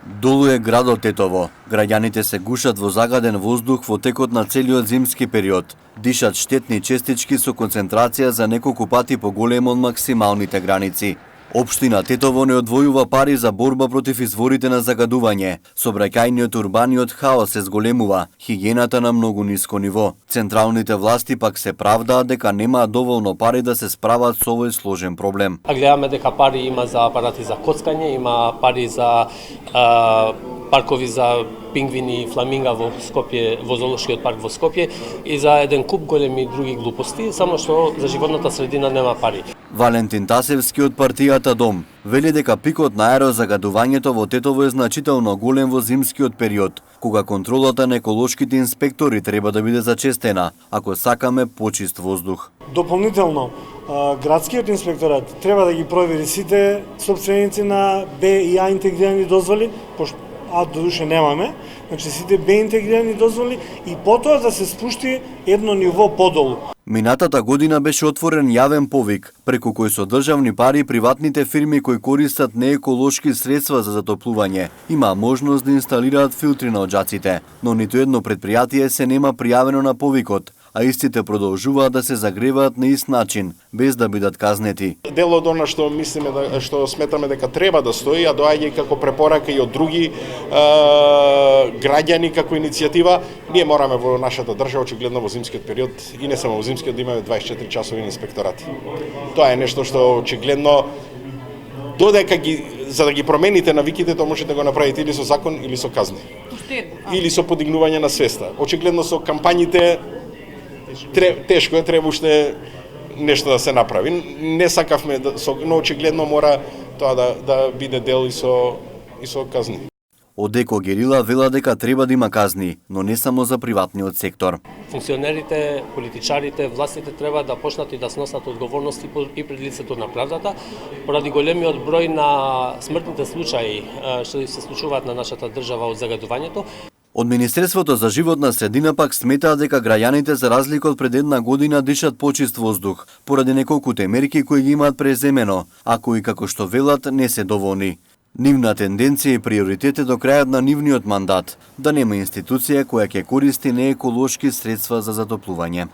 Долуе градот Тетово. Граѓаните се гушат во загаден воздух во текот на целиот зимски период. Дишат штетни честички со концентрација за неколку пати поголема од максималните граници. Општина Тетово не одвојува пари за борба против изворите на загадување. Сообраќајниот урбаниот хаос се зголемува, хигиената на многу ниско ниво. Централните власти пак се правдаат дека немаат доволно пари да се справат со овој сложен проблем. А гледаме дека пари има за апарати за коцкање, има пари за паркови за пингвини и фламинга во Скопје, во зоолошкиот парк во Скопје и за еден куп големи други глупости, само што за животната средина нема пари. Валентин Тасевски од партијата Дом вели дека пикот на аерозагадувањето во Тетово е значително голем во зимскиот период, кога контролата на еколошките инспектори треба да биде зачестена, ако сакаме почист воздух. Дополнително, градскиот инспекторат треба да ги провери сите сопственици на Б и А интегрирани дозволи, пошто А додуше немаме, значи сите Б интегрирани дозволи и потоа да се спушти едно ниво подолу. Минатата година беше отворен јавен повик, преку кој со државни пари приватните фирми кои користат нееколошки средства за затоплување има можност да инсталираат филтри на оџаците, но ниту едно предпријатие се нема пријавено на повикот, а истите продолжуваат да се загреваат на ист начин, без да бидат казнети. Дел од она што мислиме што сметаме дека треба да стои, а доаѓа и како препорака и од други граѓани како иницијатива, ние мораме во нашата држава очигледно во зимскиот период и не само во зимскиот да имаме 24 часови инспекторати. Тоа е нешто што очигледно додека за да ги промените навиките, тоа можете да го направите или со закон или со казни. Или со подигнување на свеста. Очигледно со кампањите тешко е, треба уште нешто да се направи. Не сакавме, но очигледно мора тоа да биде дел и со казни. Од Еко Герила вела дека треба да има казни, но не само за приватниот сектор. Функционерите, политичарите, властите треба да почнат и да сносат одговорности и пред лицето на правдата, поради големиот број на смртните случаи што се случуваат на нашата држава од загадувањето. Од Министерството за животна средина пак сметаат дека граѓаните за разлика од пред една година дишат почист воздух, поради неколкуте мерки кои ги имаат преземено, а кои како што велат не се доволни. Нивна тенденција и приоритет е до крајот на нивниот мандат да нема институција која ќе користи нееколошки средства за затоплување.